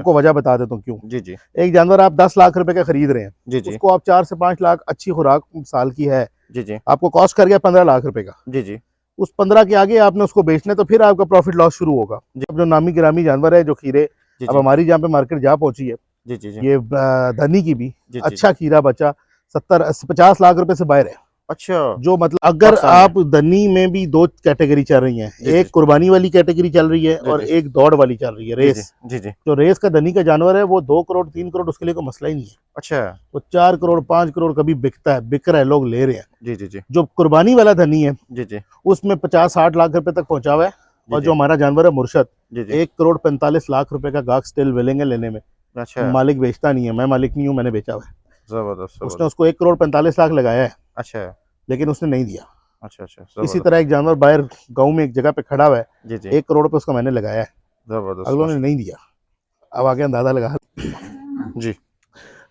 आपको वजह बता देता हूँ क्यों। जी जी एक जानवर आप 10 लाख रुपए का खरीद रहे हैं, जी जी उसको आप 4 से 5 लाख अच्छी खुराक साल की है, जी जी आपको कॉस्ट कर गया 15 लाख रुपए का। जी जी उस 15 के आगे आपने उसको बेचना है तो फिर आपका प्रॉफिट लॉस शुरू होगा। अब जो नामी गिरामी जानवर है जो खीरे, जी अब जी हमारी जहाँ पे मार्केट जा पहुंची है, जी जी जी ये धनी की भी जी जी अच्छा खीरा बचा 70-50 लाख रुपए से बाहर है। अच्छा जो मतलब अगर पाकिस्तान में। आप धनी में भी दो कैटेगरी चल रही हैं, जी जी एक कुर्बानी वाली कैटेगरी चल रही है जी और जी एक दौड़ वाली चल रही है, जी जी रेस। जी जी जो रेस का धनी का जानवर है वो 2 करोड़ 3 करोड़ उसके लिए कोई मसला ही नहीं है। अच्छा वो 4 करोड़ 5 करोड़ कभी बिकता है, बिक रहा है, लोग ले रहे हैं। जी जी जी जो कुर्बानी वाला धनी है जी जी उसमें 50-60 लाख रुपए तक पहुंचा हुआ है। जी और जी जो हमारा जानवर है मुर्शद, जी जी 1 करोड़ 45 लाख रुपए का गाहक स्टिल मिलेंगे लेने में। अच्छा मालिक बेचता नहीं है, मैं मालिक नहीं हूँ, मैंने बेचा हुआ है। जबरदस्त उसने जबरदस्त उसको 1 करोड़ 45 लाख लगाया है, अच्छा लेकिन उसने नहीं दिया। अच्छा अच्छा इसी जबरदस्त तरह एक जानवर बाहर गाँव में एक जगह पे खड़ा हुआ है, जी जी 1 करोड़ पे उसको मैंने लगाया है, जबरदस्त अगलों ने माशा नहीं दिया। अब आगे अंदाजा लगा। जी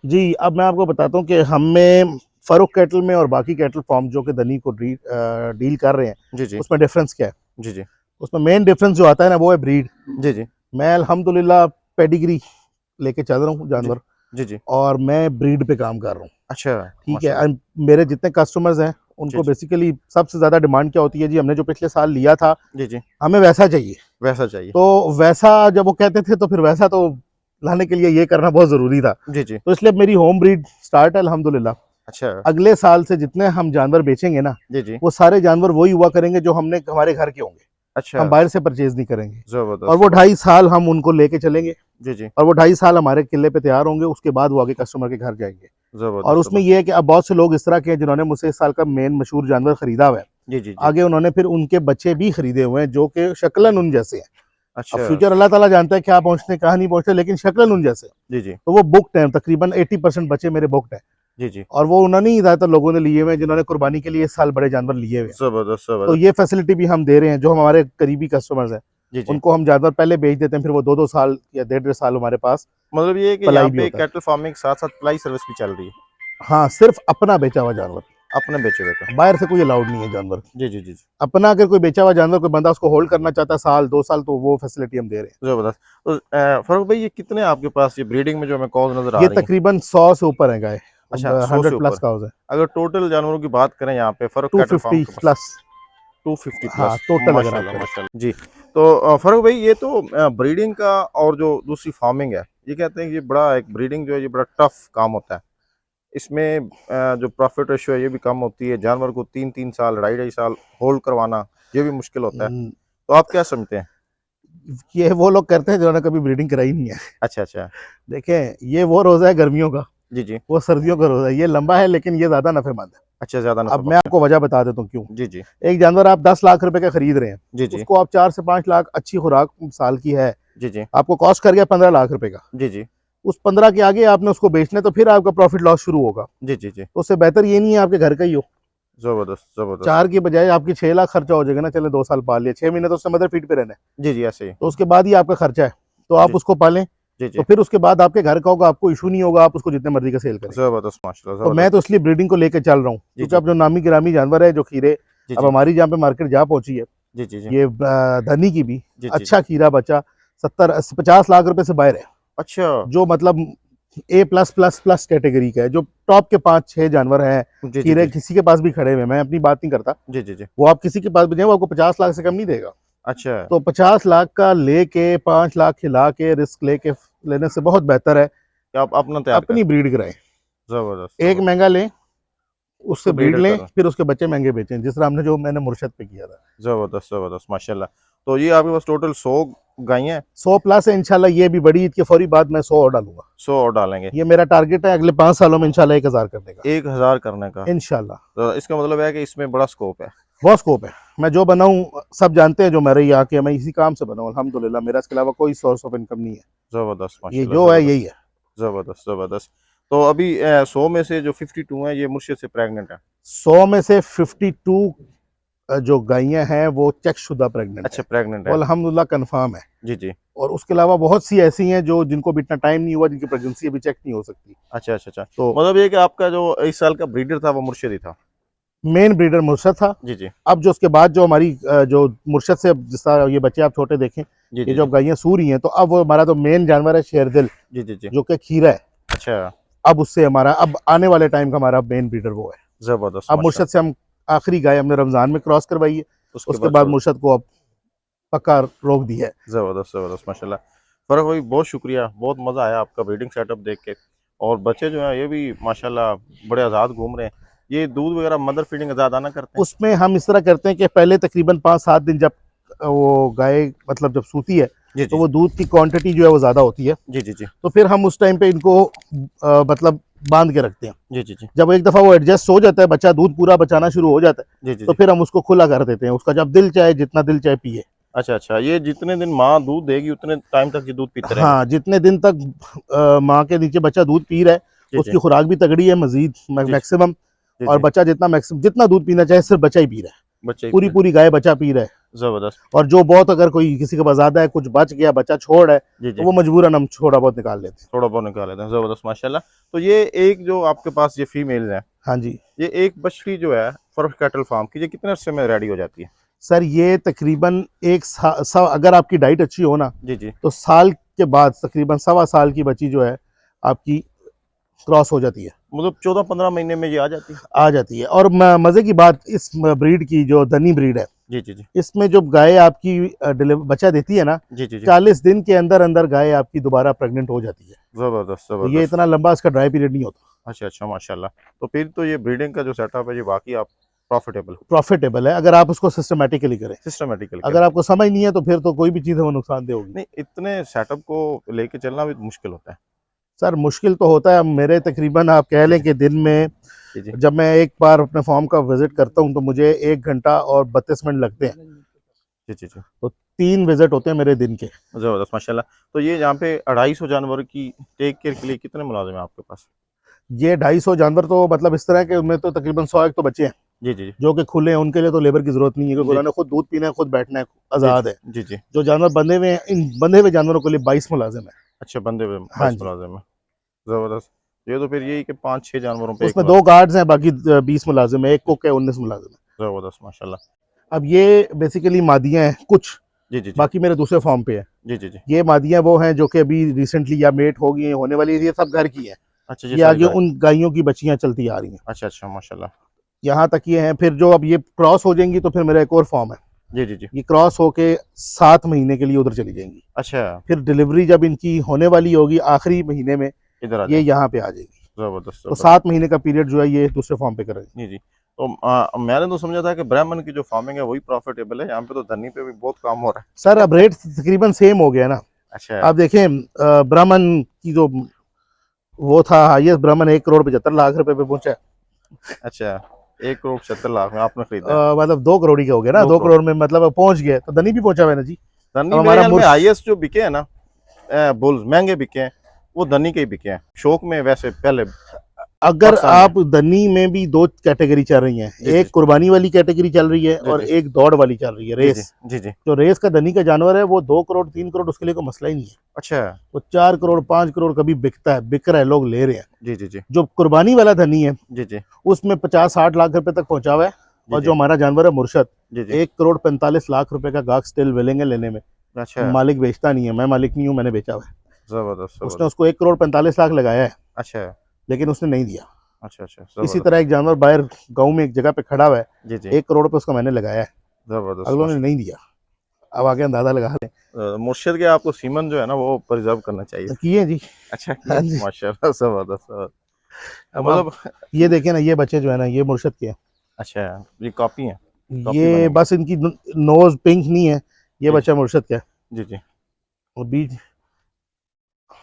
जी, अब मैं आपको बताता हूँ कि हमें फरूख कैटल में और बाकी कैटल फार्म जो कि धनी को डील कर रहे हैं, जी जी उसमें डिफरेंस क्या है। जी जी उसमें मेन डिफरेंस जो आता है ना वो है ब्रीड। जी जी मैं अल्हम्दुलिल्लाह पेडिग्री लेके चल रहा हूँ जी जानवर, जी जी और मैं ब्रीड पे काम कर रहा हूँ। अच्छा ठीक है, माशाल्लाह मेरे जितने कस्टमर्स हैं जी उनको जी बेसिकली सबसे ज़्यादा डिमांड क्या होती है, जी हमने जो पिछले साल लिया था जी जी हमें वैसा चाहिए। वैसा चाहिए तो वैसा जब वो कहते थे तो फिर वैसा तो लाने के लिए ये करना बहुत ज़रूरी था। जी जी तो इसलिए मेरी होम ब्रीड स्टार्ट है अल्हम्दुलिल्लाह। अच्छा अगले साल से जितने हम जानवर बेचेंगे ना, जी जी वो सारे जानवर वही हुआ करेंगे जो हमने हमारे घर के होंगे, अच्छा हम बाहर से परचेज नहीं करेंगे। और जबरदस्त वो जबरदस्त 2.5 साल हम उनको लेके चलेंगे, जी जी और वो 2.5 साल हमारे किले पे तैयार होंगे, उसके बाद वो आगे कस्टमर के घर जाएंगे। और जबरदस्त उसमें जबरदस्त ये है कि अब बहुत से लोग इस तरह के हैं जिन्होंने मुझसे इस साल का मेन मशहूर जानवर खरीदा हुआ है, जी जी जी आगे उन्होंने फिर उनके बच्चे भी खरीदे हुए हैं जो कि शक्लन उन जैसे हैं। अब अच्छा फ्यूचर अल्लाह ताला जानता है क्या पहुंचते हैं कहाँ नहीं पहुंचते, लेकिन शक्लन उन जैसे। जी जी तो वो बुकड हैं, तकरीबन 80% बच्चे मेरे बुकड हैं। जी जी और वो उन्होंने ही ज़्यादातर लोगों ने लिए हुए हैं जिन्होंने कुर्बानी के लिए इस साल बड़े जानवर लिए हुए हैं। जबरदस्त तो जबरदस्त ये फैसिलिटी भी हम दे रहे हैं, जो हमारे करीबी कस्टमर्स हैं जी जी उनको हम जानवर पहले बेच देते हैं, फिर वो 2-2 साल या 1.5-1.5 साल हमारे पास मतलब ये है कि यहाँ पलाई भी पे होता है। कैटल फार्मिंग के साथ साथ प्लाई सर्विस भी चल रही है हाँ, सिर्फ अपना बेचा हुआ जानवर, अपने बेचे हुए का बाहर से कोई अलाउड नहीं है जानवर। जी जी जी जी अपना अगर कोई बेचा हुआ जानवर कोई बंदा उसको होल्ड करना चाहता है साल 2 साल, तो वो फैसिलिटी हम दे रहे हैं। जबरदस्त तो फारूक भाई ये कितने आपके पास ये ब्रीडिंग में जो हमें कॉज नजर आ ये रही हैं तकरीबन 100 से ऊपर है गाय, अच्छा 100 से 100+ ऊपर काउज है। अगर टोटल जानवरों की बात करें यहाँ पे फरूक कैटल फार्म 250 के पास प्लस 250 हाँ, प्लस टोटल अगर आप माशाल्लाह करें। माशाल्लाह जी तो फारूक भाई ये तो ब्रीडिंग का और जो दूसरी फार्मिंग है ये कहते हैं कि ये बड़ा एक ब्रीडिंग जो है ये बड़ा टफ काम होता है इसमें जो प्रॉफिट रेशियो है ये भी कम होती है जानवर को 3-3 साल 2.5-2.5 साल होल्ड करवाना ये भी मुश्किल होता है हम्म, तो आप क्या समझते हैं ये वो लोग करते हैं जिन्होंने कभी ब्रीडिंग कराई नहीं है। अच्छा अच्छा देखें, ये वो रोज़ा है गर्मियों का, जी जी वो सर्दियों का रोज़ा है। ये लंबा है लेकिन ये ज़्यादा नफेमंद है। अच्छा ज़्यादा नफा अब मैं बख्श है आपको वजह बता देता हूँ क्यों। जी जी एक जानवर आप 10 लाख रुपए का खरीद रहे हैं, जी जी उसको आप 4 से 5 लाख अच्छी खुराक साल की है, जी जी आपको कॉस्ट कर गया 15 लाख रुपए का। जी जी उस 15 के आगे आपने उसको बेचना है तो फिर आपका प्रॉफिट लॉस शुरू होगा। जी जी जी तो उससे बेहतर ये नहीं है आपके घर का ही हो। जबरदस्त जबरदस्त 4 की बजाय आपकी 6 लाख खर्चा हो जाएगा ना, चले 2 साल पाल लिया, 6 महीने तो उससे मदर फीड पे रहना है, जी जी ऐसे ही तो उसके बाद ही आपका खर्चा है, तो जी आप उसको पालें। जी तो जी फिर उसके बाद आपके घर का होगा, आपको इशू नहीं होगा, आप उसको जितने मर्जी का सेल करें। जबरदस्त माशाल्लाह तो मैं तो जबरदस्त इसलिए ब्रीडिंग को लेकर चल रहा हूँ, जी क्योंकि जी अब जो नामी गिरामी जानवर है जो खीरे, जी अब जी हमारी जहाँ पे मार्केट जा पहुंची है, जी जी जी ये धनी की भी जी जी जी अच्छा खीरा बचा 70-50 लाख रुपए से बाहर है। अच्छा जो मतलब A+++ कैटेगरी का है, जो टॉप के 5-6 जानवर हैं जी जी खीरे, जी किसी के पास भी खड़े हुए, मैं अपनी बात नहीं करता, जी जी जी वो आप किसी के पास भी जाए वो आपको 50 लाख से कम नहीं देगा। अच्छा तो 50 लाख का लेके 5 लाख खिला के रिस्क लेके लेने से बहुत बेहतर है क्या आप अपना तैयार अपनी करें ब्रीड कराएं। जबरदस्त एक जबरदस्त महंगा लें, उससे उसको ब्रीड ब्रीडर लें, करें फिर उसके बच्चे महंगे बेचें, जिस तरह हमने जो मैंने मुर्शद पे किया था। जबरदस्त जबरदस्त माशाल्लाह तो ये आपके पास टोटल 100 गायें हैं 100+ है इंशाल्लाह, ये भी बड़ी ईद के फौरी बाद मैं 100 और डालूंगा। 100 और डालेंगे ये मेरा टारगेट है अगले 5 सालों में इंशाल्लाह 1,000 करने का 1000 करने का इंशाल्लाह। तो इसका मतलब है कि इसमें बड़ा स्कोप है बहुत स्कोप है, मैं जो बनाऊं सब जानते हैं, जो मेरे यहाँ के, मैं इसी काम से बनाऊं अल्हम्दुलिल्लाह, मेरा इसके अलावा कोई सोर्स ऑफ इनकम नहीं है। जबरदस्त ये माशाल्लाह जो है जबरदस्त यही है। जबरदस्त जबरदस्त तो अभी 100 में से जो 52 है ये मुर्शिद से प्रेग्नेंट है 100 में से 52 जो गायें हैं वो चेक शुदा प्रेग्नेंट अच्छा है, प्रेग्नेंट वो है अल्हम्दुलिल्लाह कंफर्म है। जी जी और उसके अलावा बहुत सी ऐसी हैं जो जिनको भी इतना टाइम नहीं हुआ, जिनकी प्रेगनेंसी अभी चेक नहीं हो सकती। अच्छा अच्छा अच्छा तो मतलब ये कि आपका जो इस साल का ब्रीडर था वो मुर्शिद ही था मेन ब्रीडर मुर्शद था। जी जी अब जो उसके बाद जो हमारी जो मुर्शद से जिस तरह ये बच्चे आप छोटे देखें, जी ये जी जो अब गायें सू रही हैं, तो अब वो हमारा तो मेन जानवर है शेरदिल, जी जी जी। जो कि खीरा है। अच्छा, अब उससे हमारा अब आने वाले टाइम का हमारा मेन ब्रीडर वो है। जबरदस्त अब मुर्शद माशाल्लाह। से हम आखिरी गाय हमने रमज़ान में क्रॉस करवाई है, उसके उसके बाद बाद छोड़ मुर्शद को अब पक्का रोक दिया है। ज़बरदस्त ज़बरदस्त माशाल्लाह। फ़र्क भाई बहुत शुक्रिया, बहुत मज़ा आया आपका ब्रीडिंग सेटअप देख के। और बच्चे जो हैं ये भी माशाल्लाह बड़े आज़ाद घूम रहे हैं। ये दूध वगैरह मदर फीडिंग आज़ादाना करते हैं? उसमें हम इस तरह करते हैं कि पहले तकरीबन 5-7 दिन जब वो गाय मतलब जब सूती है, जी तो जी वो दूध की क्वांटिटी जो है वो ज़्यादा होती है, जी जी जी तो फिर हम उस टाइम पे इनको मतलब बांध के रखते हैं। जी जी जी जब एक दफ़ा वो एडजस्ट हो जाता है, बच्चा दूध पूरा बचाना शुरू हो जाता है, जी जी तो जी। फिर हम उसको खुला कर देते हैं, उसका जब दिल चाहे जितना दिल चाहे पिए। अच्छा अच्छा, ये जितने दिन माँ दूध देगी उतने टाइम तक ये दूध पीते रहेंगे? हाँ, जितने दिन तक माँ के नीचे बच्चा दूध पी रहा है, जी जी उसकी खुराक भी तगड़ी है मजीद जी मैक्सिमम, जी और जी। बच्चा जितना मैक्सिमम जितना दूध पीना चाहे सिर्फ बच्चा ही पी रहा है। बच्चे ही पूरी पीते पूरी गाय बच्चा पी रहा है। हैं। ज़बरदस्त। और जो बहुत अगर कोई किसी के पास ज़्यादा है, कुछ बच गया, बच्चा छोड़ रहा है, जी तो जी। वो मजबूरन हम थोड़ा बहुत निकाल लेते हैं। थोड़ा बहुत निकाल लेते हैं, ज़बरदस्त माशाल्लाह। तो ये एक जो आपके पास ये फीमेल्स हैं, हाँ जी। ये एक बछड़ी जो है फर्स्ट कैटल फार्म की, ये कितने अरसे में रेडी हो जाती है? सर ये तकरीबन अगर आपकी डाइट अच्छी हो ना, जी जी। तो साल के बाद तकरीबन 1.25 साल की बच्ची जो है आपकी क्रॉस हो जाती है, मतलब 14-15 महीने में ये आ जाती है? आ जाती है। और मज़े की बात इस ब्रीड की, जो धनी ब्रीड है, जी जी जी इसमें जो गाय आपकी बच्चा देती है ना, जी जी जी। 40 दिन के अंदर अंदर गाय आपकी दोबारा प्रेग्नेंट हो जाती है। ज़बरदस्त तो ये ज़बरदस्त। इतना लंबा इसका ड्राई पीरियड नहीं होता। अच्छा अच्छा माशाल्लाह। तो फिर तो ये ब्रीडिंग का जो सेटअप है ये वाकई आप प्रॉफिटेबल प्रॉफिटेबल है अगर आप उसको सिस्टमेटिकली करें। सिस्टमेटिकल अगर करते हैं। आपको समझ नहीं है, तो फिर तो कोई भी चीज़ है वो नुकसानदेह होगी। नहीं, इतने सेटअप को लेके चलना भी मुश्किल होता है। सर मुश्किल तो होता है। मेरे तकरीबन आप कह जी लें जी कि दिन में जी जी जब मैं एक बार अपने फॉर्म का विजिट करता हूँ, तो मुझे 1 घंटा और 32 मिनट लगते हैं। जी जी जी। तो 3 विजिट होते हैं मेरे दिन के। ज़बरदस्त माशाल्लाह। तो ये यहाँ पे 250 जानवर की टेक केयर के लिए कितने मुलाजिम हैं आपके पास? ये 250 जानवर तो मतलब इस तरह के, उनमें तो तकरीबन 100 एक तो बच्चे हैं जी जी जी जो कि खुले हैं, उनके लिए तो लेबर की जरूरत नहीं है, क्योंकि जी उन्होंने खुद दूध पीना है, खुद बैठना है, जी जी आज़ाद है। जी जी। जो जानवर बंधे हुए हैं, इन बंधे हुए जानवरों के लिए 22 मुलाजिम है। अच्छा, बंदे हुए हाँ 22 जी। मुलाजिम हैं। ज़बरदस्त। ये तो फिर यही कि 5-6 जानवरों पे एक उसमें 2 मुलाजिम। गार्ड्स हैं, बाकी 20 मुलाजिम है, एक कुक है, 19 मुलाजिम है। ज़बरदस्त माशाल्लाह। अब ये बेसिकली मादियाँ हैं कुछ, जी जी जी बाकी मेरे दूसरे फॉर्म पे है। जी जी जी। ये मादियाँ वो हैं जो कि अभी रिसेंटली या मेट हो गई हैं, होने वाली है, ये सब घर की हैं। अच्छा, ये ये सारी आगे गाय। उन गायों की बच्चियां चलती आ रही हैं। अच्छा अच्छा माशाल्लाह। यहाँ तक ये हैं, फिर जो अब ये क्रॉस हो जाएंगी, तो फिर मेरा एक और फॉर्म है। जी जी जी। ये क्रॉस होके 7 महीने के लिए उधर चली जाएंगी। अच्छा, फिर डिलीवरी जब इनकी होने वाली होगी आखिरी महीने में, इधर आ ये जाए। यहाँ पे आ जाएगी। ज़बरदस्त तो ज़बरदस्त। 7 महीने का पीरियड जो है ये दूसरे फॉर्म पे करेंगे। जी जी। तो मैंने तो समझा था कि ब्राह्मण की जो फार्मिंग है वही प्रॉफिटेबल है, यहाँ पे तो धनी पे भी बहुत काम हो रहा सर अब रेट तकरीबन सेम हो गया ना। है। अच्छा आप देखें ब्राह्मण की जो वो था, हाईएस्ट ब्राह्मण 1 करोड़ 75 लाख रुपए पे पहुंचा है। अच्छा। 1 करोड़ 75 लाख में आपने खरीदा है? मतलब 2 करोड़ ही का हो गया ना, दो दो करोड़ करोड़ में मतलब पहुंच गया, तो धनी भी पहुंचा हुआ है ना जी। धनी अब मेरे हमारा ख्याल में मुर्श हाईएस्ट जो बिके हैं ना, बुल्स महंगे बिके हैं, वो धनी के ही बिके हैं शौक में। वैसे पहले अगर पाकिस्तान में। आप धनी में भी 2 कैटेगरी चल रही हैं, जी जी एक कुर्बानी वाली कैटेगरी चल रही है जी और जी एक दौड़ वाली चल रही है, जी जी रेस। जी जी। जो रेस का धनी का जानवर है वो 2 करोड़ 3 करोड़ उसके लिए कोई मसला ही नहीं है। अच्छा। वो 4 करोड़ 5 करोड़ कभी बिकता है, बिक रहा है, लोग ले रहे हैं। जी जी जी जो कुर्बानी वाला धनी है जी जी उसमें 50-60 लाख रुपए तक पहुंचा हुआ है। जी और जी जो हमारा जानवर है मुर्शद, जी जी। 1 करोड़ 45 लाख रुपए का गाहक स्टिल विलिंग है लेने में। अच्छा। मालिक बेचता नहीं है, मैं मालिक नहीं हूँ, मैंने बेचा हुआ है। ज़बरदस्त उसने ज़बरदस्त। उसको 1 करोड़ 45 लाख लगाया है, अच्छा लेकिन उसने नहीं दिया। अच्छा अच्छा इसी तरह ज़बरदस्त। एक जानवर बाहर गाँव में एक जगह पे खड़ा हुआ है, जी जी 1 करोड़ पे उसको मैंने लगाया है, ज़बरदस्त अगलों ने माशा। नहीं दिया। अब आगे अंदाजा लगा लें। मुर्शिद के आपको सीमन जो है ना वो प्रिजर्व करना चाहिए। किए जी। अच्छा हाँ किए जी। माशाल्लाह ज़बरदस्त ज़बरदस्त। अब आप मतलब ये देखें ना, ये बच्चे जो है ना, ये मुर्शद के हैं। अच्छा, ये कॉपी है, कॉपी ये बनेगी। बस इनकी नोज पिंक नहीं है, ये जी जी बच्चा मुर्शद का है। जी जी और बीज,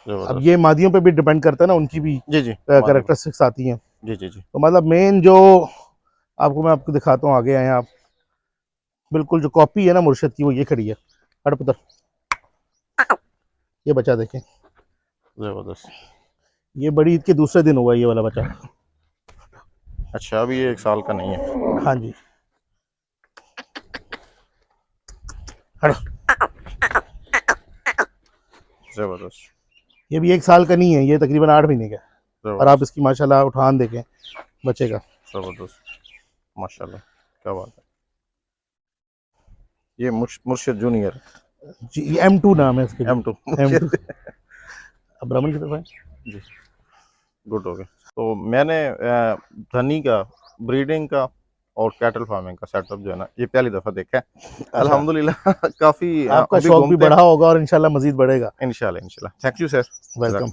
अब ज़बरदस्त। ये मादियों पे भी डिपेंड करता है ना, उनकी भी जी जी मादी। कैरेक्टरिस्टिक्स आती हैं। जी जी जी तो मतलब मेन जो आपको मैं आपको दिखाता हूँ, आगे आए आप, बिल्कुल जो कॉपी है ना मुर्शद की, वो ये खड़ी है। हट पुत्र, ये बच्चा देखें, ज़बरदस्त। ये बड़ी ईद के दूसरे दिन हुआ है ये वाला बच्चा। अच्छा, अभी ये 1 साल का नहीं है। हाँ जी। हट। ज़बरदस्त ये भी 1 साल का नहीं है, ये तकरीबन 8 महीने का है। और आप ज़बरदस्त इसकी माशाल्लाह उठान देखें बच्चे का। ज़बरदस्त माशाल्लाह, क्या बात है। ये मुर्शिद जूनियर। जी M2 नाम है इसके। M2 M2। अब ब्राह्मण की तरफ है। जी, गुड हो गया। तो मैंने धनी का, ब्रीडिंग का और कैटल फार्मिंग का सेटअप जो है ना, ये पहली दफ़ा देखा है। अच्छा, अल्हम्दुलिल्लाह काफ़ी आपका हम भी शौक भी घूमते हैं। बढ़ा होगा और इंशाल्लाह मज़ीद बढ़ेगा। इंशाल्लाह इंशाल्लाह। Thank you sir. वेलकम।